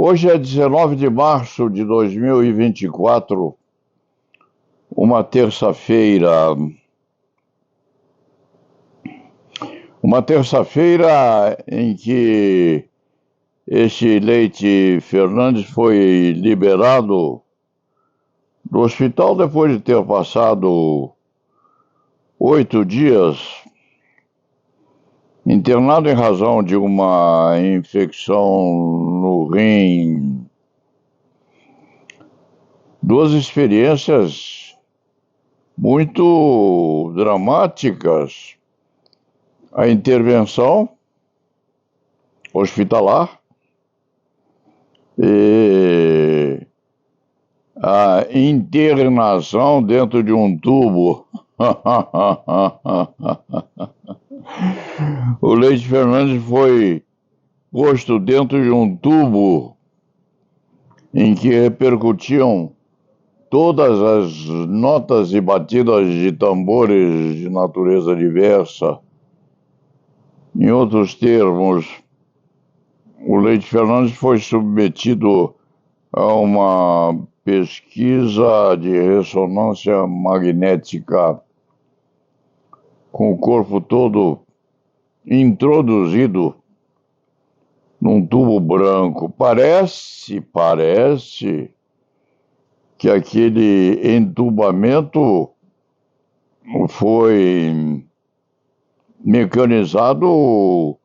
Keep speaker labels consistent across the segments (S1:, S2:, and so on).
S1: Hoje é 19 de março de 2024, uma terça-feira. Uma terça-feira em que este Leite Fernandes foi liberado do hospital depois de ter passado 8 dias internado em razão de uma infecção no rim. Duas experiências muito dramáticas. A intervenção hospitalar e a internação dentro de um tubo. O Leite Fernandes foi posto dentro de um tubo em que repercutiam todas as notas e batidas de tambores de natureza diversa. Em outros termos, o Leite Fernandes foi submetido a uma pesquisa de ressonância magnética com o corpo todo introduzido num tubo branco. Parece que aquele entubamento foi mecanizado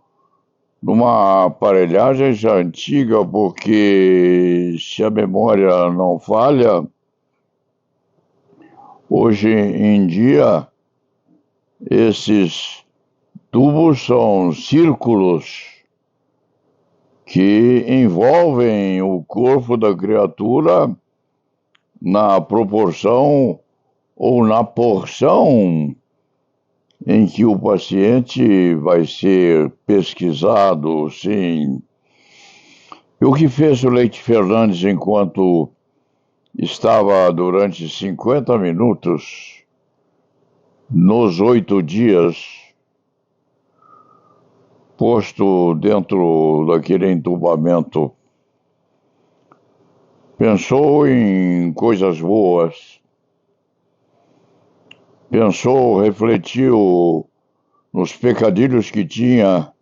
S1: numa aparelhagem já antiga, porque, se a memória não falha, hoje em dia esses tubos são círculos que envolvem o corpo da criatura na proporção ou na porção em que o paciente vai ser pesquisado, sim. E o que fez o Leite Fernandes enquanto estava durante 50 minutos, nos 8 dias, posto dentro daquele entubamento? Pensou em coisas boas. Pensou, refletiu nos pecadilhos que tinha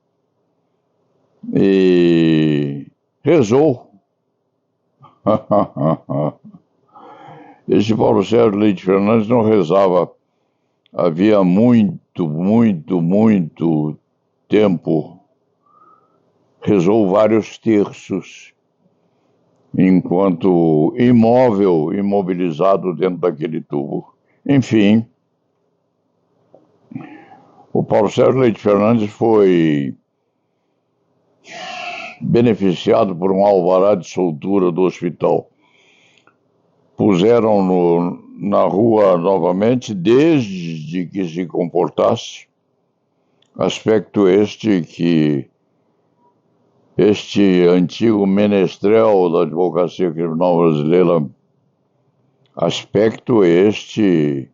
S1: e rezou. Esse Paulo Sérgio Leite Fernandes não rezava. Havia muito tempo. Rezou vários terços, enquanto imobilizado dentro daquele tubo. Enfim, o Paulo Sérgio Leite Fernandes foi beneficiado por um alvará de soltura do hospital. Puseram-no na rua novamente, desde que se comportasse, aspecto este antigo menestrel da advocacia criminal brasileira, aspecto este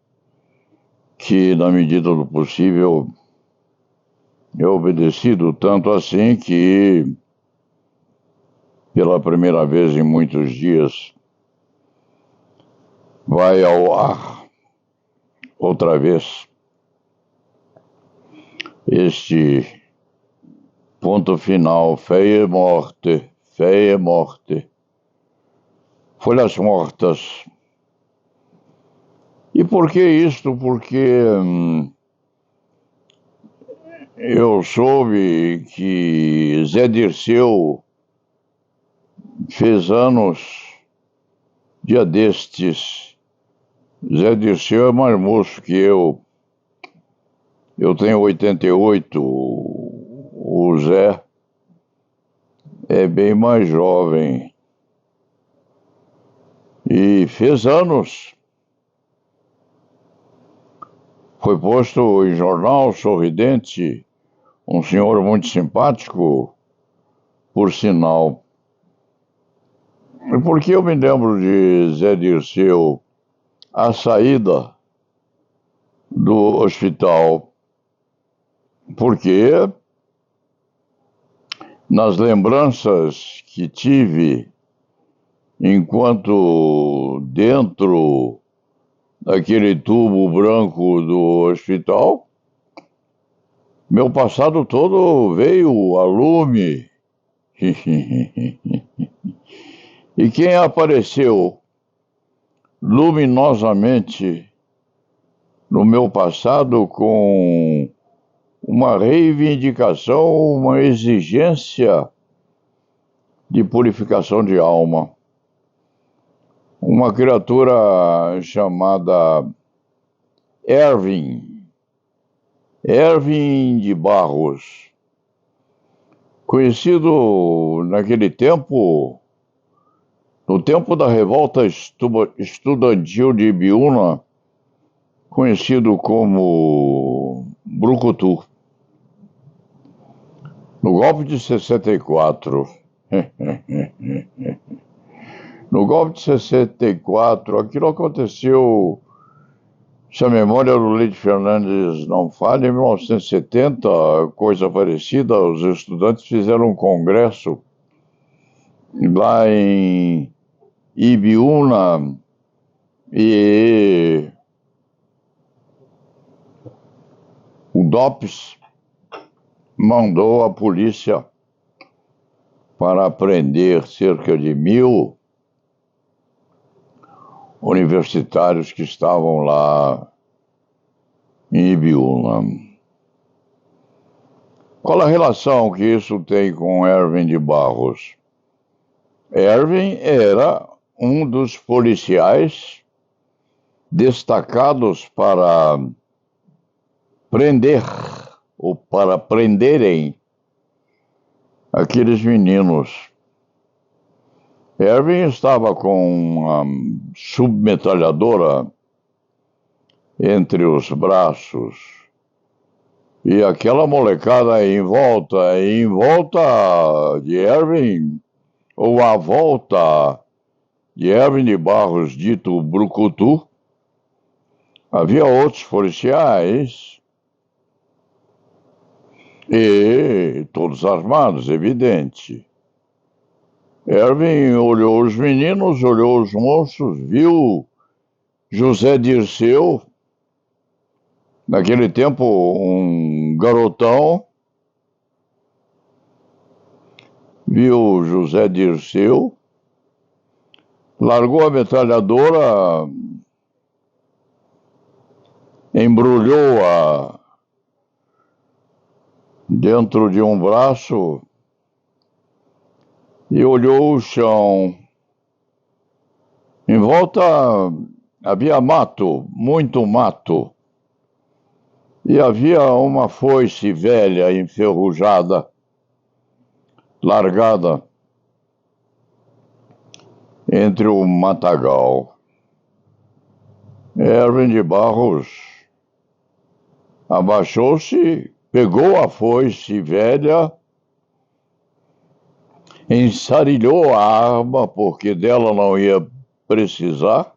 S1: que, na medida do possível, é obedecido, tanto assim que, pela primeira vez em muitos dias, vai ao ar outra vez este ponto final: fé e morte, folhas mortas. E por que isto? Porque eu soube que Zé Dirceu fez anos dia destes. Zé Dirceu é mais moço que eu. Eu tenho 88. O Zé é bem mais jovem. E fez anos. Foi posto em jornal, sorridente, um senhor muito simpático, por sinal. E por que eu me lembro de Zé Dirceu à saída do hospital? Porque nas lembranças que tive enquanto dentro daquele tubo branco do hospital, meu passado todo veio a lume. E quem apareceu luminosamente no meu passado com uma reivindicação, uma exigência de purificação de alma. Uma criatura chamada Erwin de Barros, conhecido naquele tempo, no tempo da revolta estudantil de Ibiúna, conhecido como Brucutu. No golpe de 64, no golpe de 64, aquilo aconteceu, se a memória do Leite Fernandes não falha, em 1970, coisa parecida, os estudantes fizeram um congresso lá em Ibiúna e o DOPS mandou a polícia para prender cerca de 1.000 universitários que estavam lá em Ibiúna. Qual a relação que isso tem com Erwin de Barros? Erwin era um dos policiais destacados para prender ou para prenderem aqueles meninos. Erwin estava com uma submetralhadora entre os braços e aquela molecada em volta de Erwin, ou à volta de Erwin de Barros, dito Brucutu, havia outros policiais e todos armados, evidente. Erwin olhou os meninos, olhou os moços, viu José Dirceu, naquele tempo um garotão, viu José Dirceu, largou a metralhadora, embrulhou-a dentro de um braço e olhou o chão. Em volta havia mato, muito mato, e havia uma foice velha, enferrujada, largada entre o matagal. Erwin de Barros abaixou-se, pegou a foice velha, ensarilhou a arma, porque dela não ia precisar,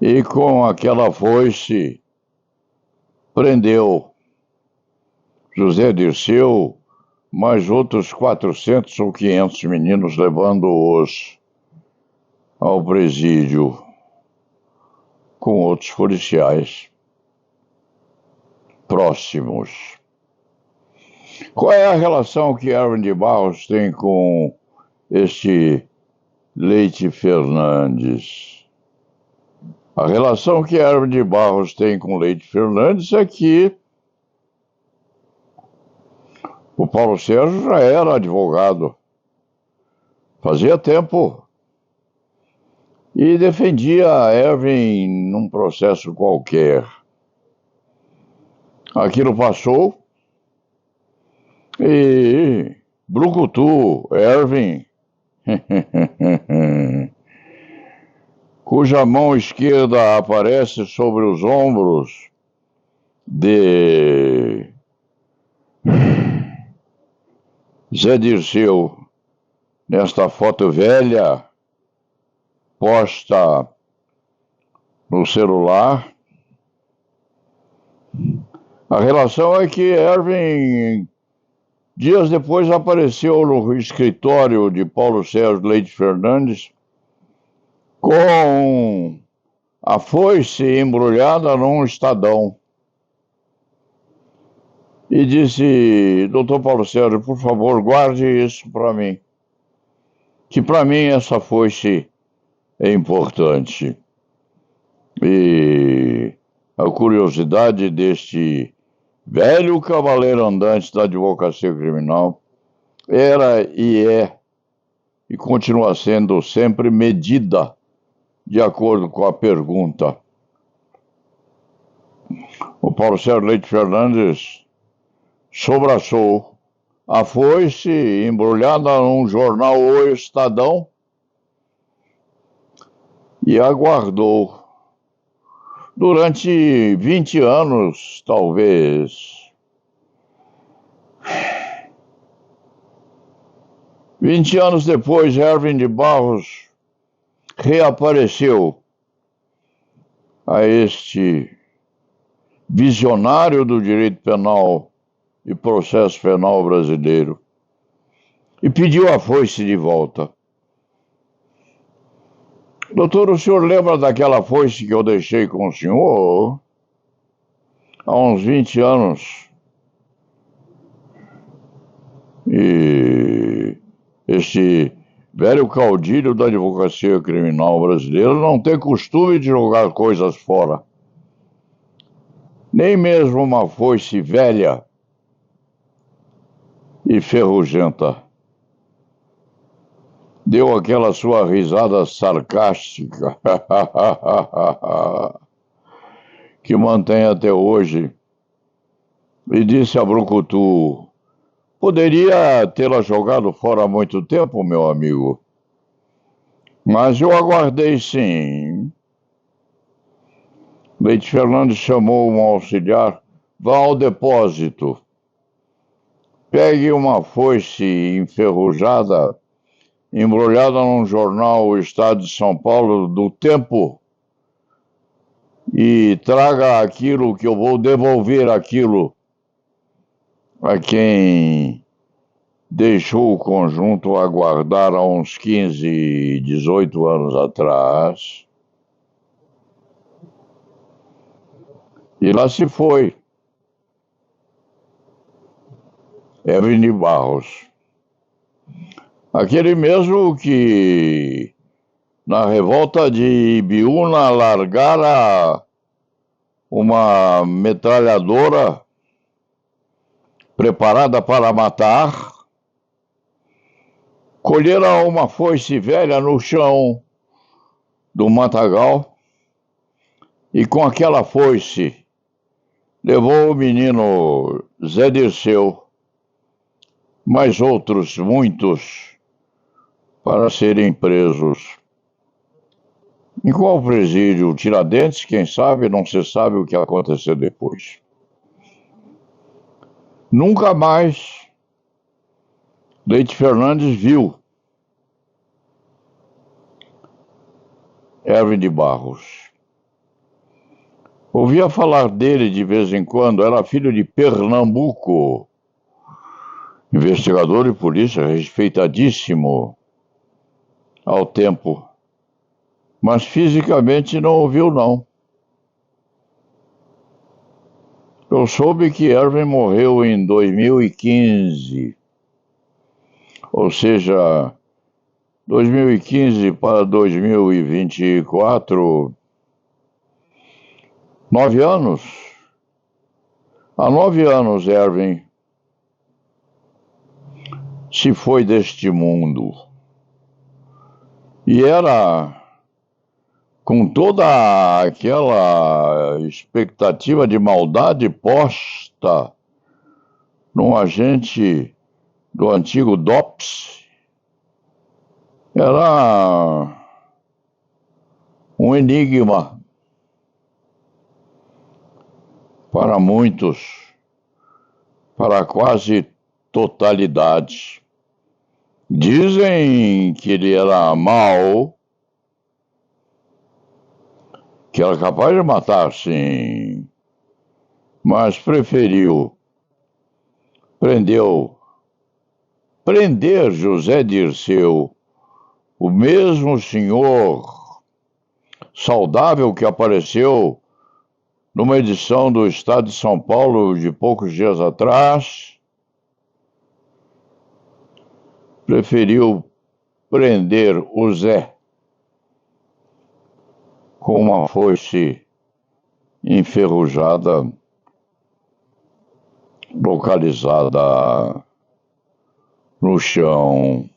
S1: e com aquela foice prendeu José Dirceu, mais outros 400 ou 500 meninos, levando-os ao presídio com outros policiais próximos. Qual é a relação que Erwin de Barros tem com este Leite Fernandes? A relação que Erwin de Barros tem com Leite Fernandes é que o Paulo Sérgio já era advogado, fazia tempo, e defendia Erwin num processo qualquer. Aquilo passou e Brucutu, Erwin, cuja mão esquerda aparece sobre os ombros de Zé Dirceu, nesta foto velha, posta no celular. A relação é que Erwin Dias depois apareceu no escritório de Paulo Sérgio Leite Fernandes com a foice embrulhada num Estadão. E disse: doutor Paulo Sérgio, por favor, guarde isso para mim. Que para mim essa foice é importante. E a curiosidade deste velho cavaleiro andante da advocacia criminal era e é e continua sendo sempre medida de acordo com a pergunta. O Paulo Sérgio Leite Fernandes sobraçou a foice embrulhada num jornal O Estadão e aguardou durante 20 anos, talvez. 20 anos depois, Erwin de Barros reapareceu a este visionário do direito penal e processo penal brasileiro e pediu a foice de volta. Doutor, o senhor lembra daquela foice que eu deixei com o senhor há uns 20 anos? E este velho caudilho da advocacia criminal brasileira não tem costume de jogar coisas fora. Nem mesmo uma foice velha e ferrugenta. Deu aquela sua risada sarcástica que mantém até hoje e disse a brucutu: poderia tê-la jogado fora há muito tempo, meu amigo, mas eu aguardei sim. Leite Fernandes chamou um auxiliar: vá ao depósito, pegue uma foice enferrujada embrulhada num jornal O Estado de São Paulo do Tempo e traga aquilo que eu vou devolver aquilo a quem deixou o conjunto aguardar há uns 15, 18 anos atrás. E lá se foi Erwin de Barros. Aquele mesmo que, na revolta de Ibiúna, largara uma metralhadora preparada para matar, colhera uma foice velha no chão do matagal e com aquela foice levou o menino Zé Dirceu, mais outros muitos, para serem presos. Em qual presídio? Tiradentes, quem sabe, não se sabe o que aconteceu depois. Nunca mais Leite Fernandes viu Erwin de Barros. Ouvia falar dele de vez em quando, era filho de Pernambuco, investigador de polícia respeitadíssimo ao tempo, mas fisicamente não o viu, não. Eu soube que Erwin morreu em 2015, ou seja, 2015 para 2024, 9 anos. Há 9 anos, Erwin se foi deste mundo. E era com toda aquela expectativa de maldade posta num agente do antigo DOPS. Era um enigma para muitos, para a quase totalidade. Dizem que ele era mau, que era capaz de matar, sim, mas preferiu, prendeu prender José Dirceu, o mesmo senhor saudável que apareceu numa edição do Estado de São Paulo de poucos dias atrás, preferiu prender o Zé com uma foice enferrujada localizada no chão.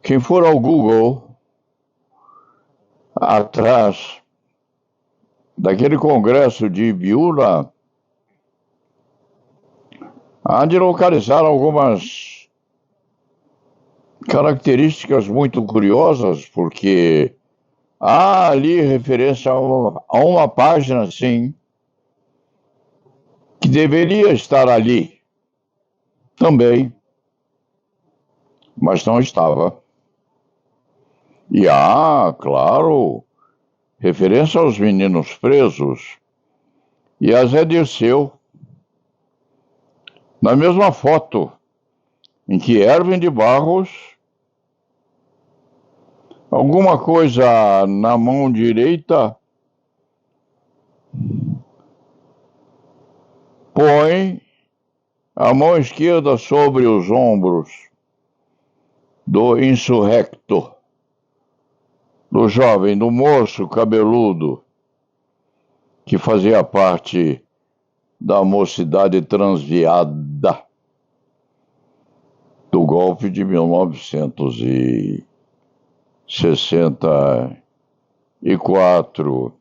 S1: Quem for ao Google, atrás daquele congresso de Ibiúna, há de localizar algumas características muito curiosas, porque há ali referência a uma página, sim, que deveria estar ali também, mas não estava. E há, claro, referência aos meninos presos e a Zé Dirceu, na mesma foto em que Erwin de Barros, alguma coisa na mão direita, põe a mão esquerda sobre os ombros do insurrecto, do jovem, do moço cabeludo, que fazia parte da mocidade transviada do golpe de 1964.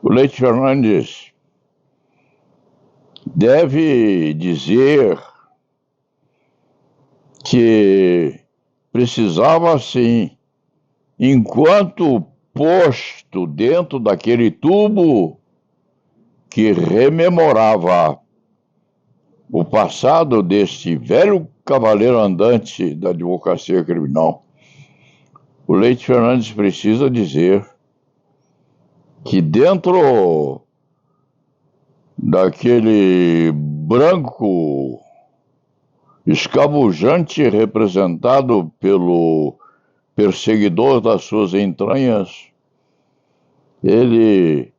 S1: O Leite Fernandes deve dizer que precisava, sim, enquanto posto dentro daquele tubo que rememorava o passado deste velho cavaleiro andante da advocacia criminal, o Leite Fernandes precisa dizer que dentro daquele branco escabujante representado pelo perseguidor das suas entranhas, ele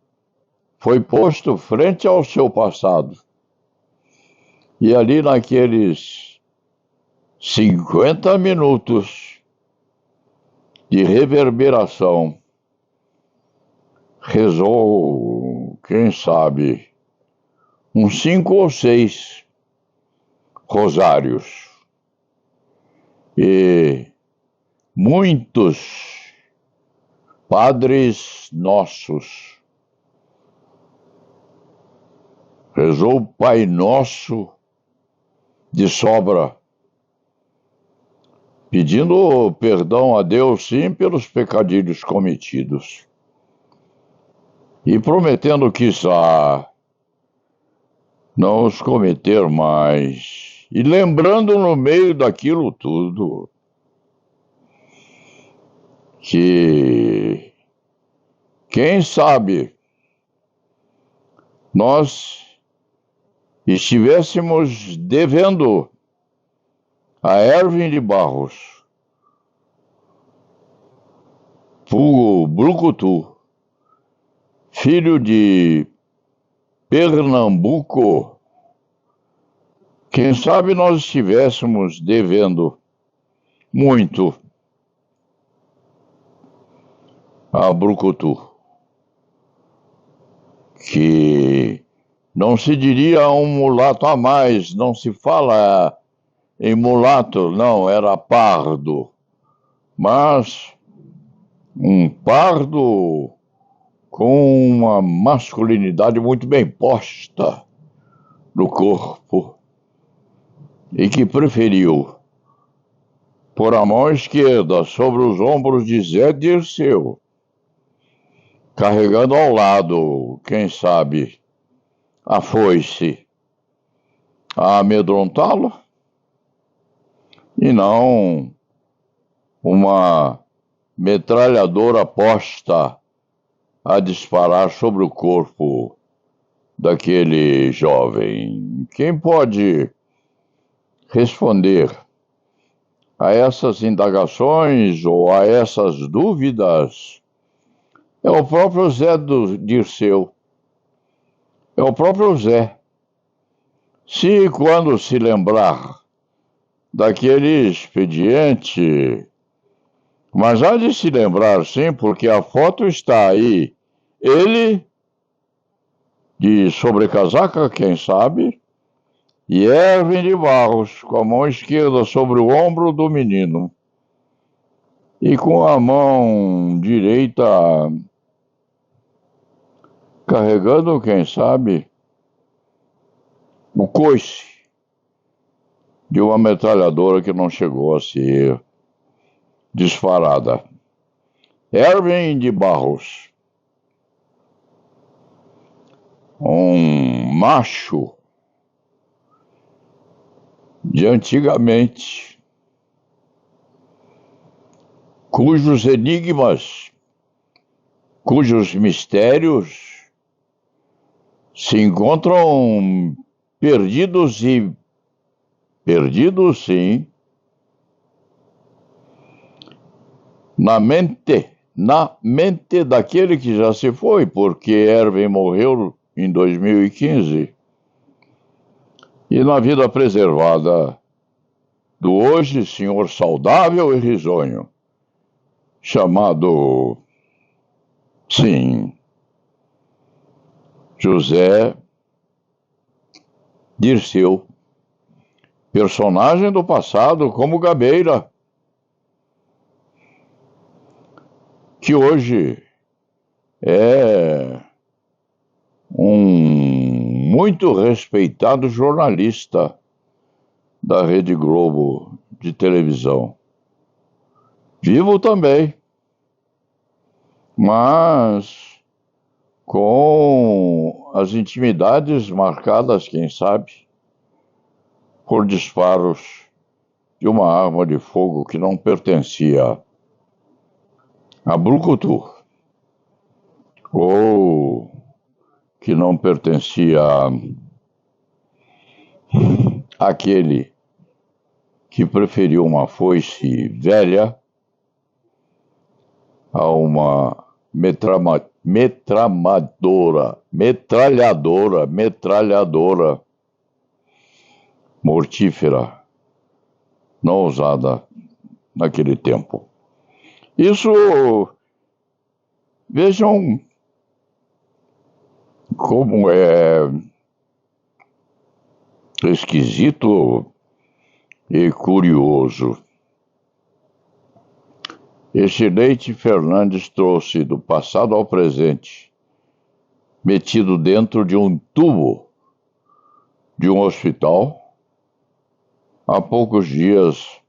S1: foi posto frente ao seu passado. E ali naqueles 50 minutos de reverberação, rezou, quem sabe, uns 5 ou 6 rosários. E muitos padres nossos. Rezou o Pai Nosso de sobra, pedindo perdão a Deus, sim, pelos pecadilhos cometidos. E prometendo, quiçá, não os cometer mais. E lembrando no meio daquilo tudo que, quem sabe, nós estivéssemos devendo a Erwin de Barros, Pugo Brucutu, filho de Pernambuco, quem sabe nós estivéssemos devendo muito a Brucutu, que não se diria um mulato a mais, não se fala em mulato, não, era pardo, mas um pardo com uma masculinidade muito bem posta no corpo e que preferiu pôr a mão esquerda sobre os ombros de Zé Dirceu, carregando ao lado, quem sabe, a foice, a amedrontá-lo, e não uma metralhadora posta a disparar sobre o corpo daquele jovem. Quem pode responder a essas indagações ou a essas dúvidas é o próprio Zé Dirceu, é o próprio Zé. Se quando se lembrar daquele expediente, mas há de se lembrar sim, porque a foto está aí, ele de sobrecasaca, quem sabe, e Erwin de Barros, com a mão esquerda sobre o ombro do menino, e com a mão direita carregando, quem sabe, o coice de uma metralhadora que não chegou a ser disparada. Erwin de Barros, um macho de antigamente, cujos enigmas, cujos mistérios se encontram perdidos sim, na mente daquele que já se foi, porque Erwin morreu em 2015, e na vida preservada do hoje senhor saudável e risonho, chamado, sim, José Dirceu, personagem do passado como Gabeira, que hoje é um muito respeitado jornalista da Rede Globo de televisão. Vivo também, mas com as intimidades marcadas, quem sabe, por disparos de uma arma de fogo que não pertencia a Brucutu, ou que não pertencia àquele que preferiu uma foice velha a uma metralhadora mortífera, não usada naquele tempo. Isso, vejam como é esquisito e curioso. Este Leite Fernandes trouxe do passado ao presente, metido dentro de um tubo de um hospital, há poucos dias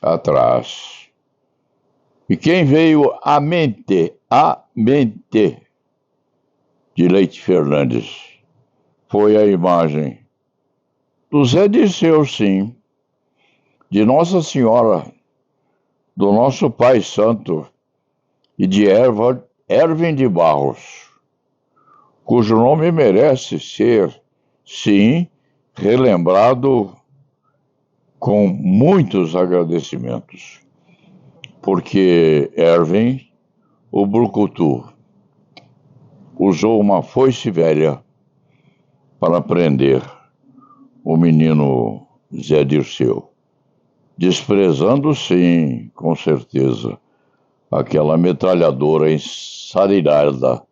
S1: atrás. E quem veio à mente de Leite Fernandes foi a imagem do Zé Dirceu, sim, de Nossa Senhora, do nosso Pai Santo e de Erwin de Barros, cujo nome merece ser, sim, relembrado com muitos agradecimentos, porque Erwin, o Brucutu, usou uma foice velha para prender o menino Zé Dirceu, desprezando, sim, com certeza, aquela metralhadora ensarilhada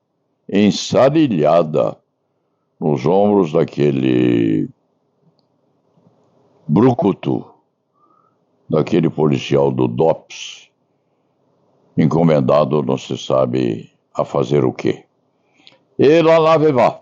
S1: nos ombros daquele Brucutu, daquele policial do DOPS, encomendado não se sabe a fazer o quê. E lá va.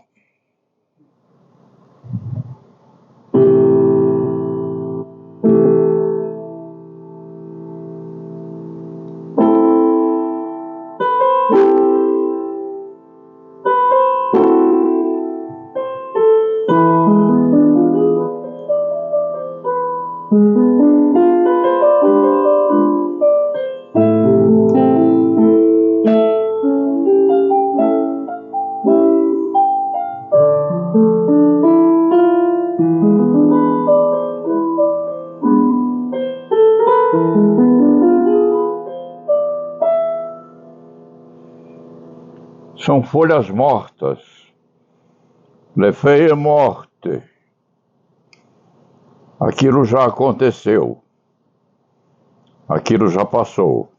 S1: São folhas mortas. Le feuilles morte. Aquilo já aconteceu. Aquilo já passou.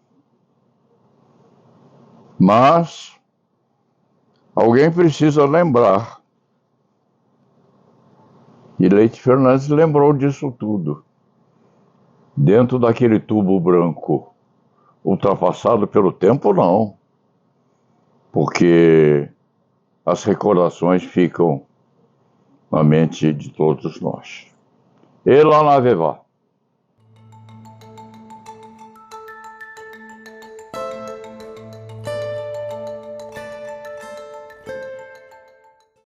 S1: Mas alguém precisa lembrar. E Leite Fernandes lembrou disso tudo. Dentro daquele tubo branco, ultrapassado pelo tempo, não. Porque as recordações ficam na mente de todos nós. E lá na Vevá.